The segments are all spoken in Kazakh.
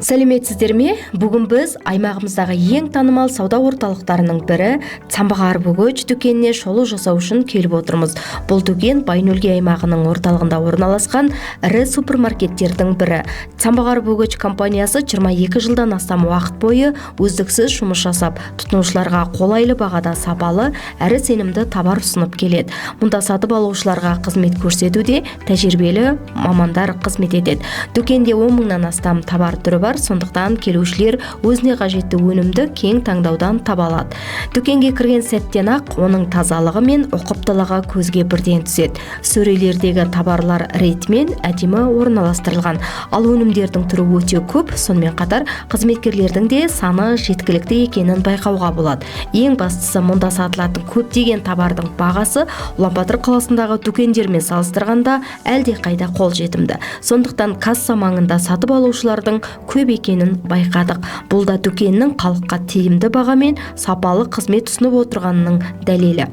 Сәлеметсіздер ме? Бүгін біз аймағымыздағы ең танымал сауда орталықтарының бірі Цамбағар Бөгөч дүкеніне шолу жасау үшін келіп отырмыз. Бұл дүкен Байнөлге аймағының орталығында орналасқан ірі супермаркеттердің бірі. Цамбағар Бөгөч компаниясы 22 жылдан астам уақыт бойы үздіксіз жұмыс жасап, тұтынушыларға қолайлы бағада сапалы, әрі сенімді товар ұсынып келеді. Мұнда сатып алушыларға қызмет көрсетуде тәжірибелі мамандар қызмет етеді. Дүкенде 10 мыңнан астам товар түрі бар, сондықтан келушілер өзіне қажетті өнімді кең таңдаудан таба алады. Дүкенге кірген сәттен ақ оның тазалығы мен ұқыптылығы көзге бірден түседі. Сөрелердегі товарлар ретімен әдемі орналастырылған, ал өнімдердің түрі өте көп, сонымен қатар қызметкерлердің де саны жеткілікті екенін байқауға болады. Ең бастысы, мұнда сатылатын көптеген товардың бағасы Ұланбатыр қаласындағы дүкендермен салыстырғанда әлде қайда қолжетімді. Сондықтан касса маңында сатып алушылардың көп екенін байқадық. Бұл да дүкеннің халыққа тиімді бағамен сапалы қызмет ұсынып отырғанының дәлелі.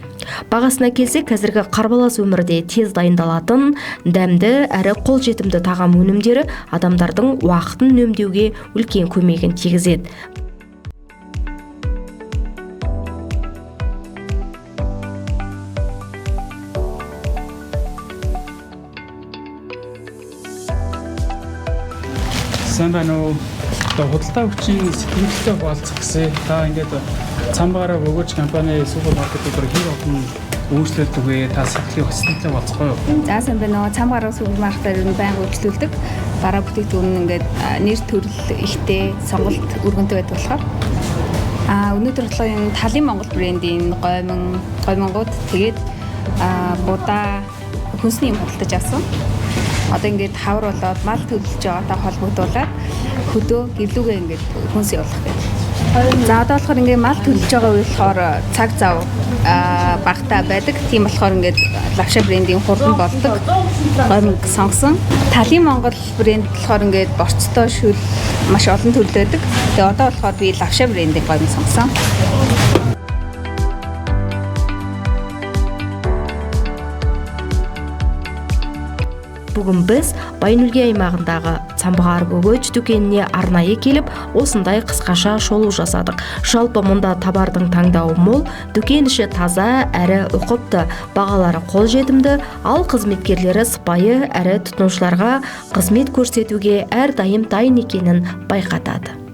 Бағасына келсе, қазіргі қарбалас өмірде тез дайындалатын, дәмді әрі қолжетімді тағам өнімдері адамдардың уақытын үнемдеуге үлкен көмегін тигізеді. Сайн байна уу? Худалдаа хүчийн сэтгэлтэй хуваалцах гэсэн. Та ингээд Цамбағар Бөгөч компани супермаркетээр хэр олон үйлчлүүлдэг вэ? Та сахлын хөсөлтөй болцгоо юу? За сайн байна уу? Цамбағар супермаркетээр байнга үйлчлүүлдэг. Бараа бүтээгдэхүүн ингээд нэр төрөл ихтэй, сонголт өргөнтэй байдаг болохоор өнөөдөр болохоор энэ Талын Монгол брендийн гоймонгууд тэгээд будаа хүнсний юм худалдаж авсан. Одоо ингээд хавар болоод мал төлөвлөж байгаатай холбогдуулаад хөдөө гэрлүүгээ ингээд хүнс явуулах гэдэг. За одоо болохоор ингээд мал төлөвлөж байгаа үе болохоор цаг зав багтаа байдаг. Тийм болохоор ингээд Лавша брендийн хурдан болдог гомиг сонгосон. Талын Монгол бренд болохоор ингээд борцтой шүл маш олон төрөл байдаг. Тэгээ одоо болохоор би Лавша брендийн гомиг сонгосон. Бүгін біз Байнөлге аймағындағы Цамбағар Бөгөч дүкеніне арнайы келіп, осындай қысқаша шолу жасадық. Жалпы мұнда товардың таңдауы мол, дүкен іші таза әрі ұқыпты, бағалары қолжетімді, ал қызметкерлері сыпайы әрі тұтынушыларға қызмет көрсетуге әрдайым дайын екенін байқатады.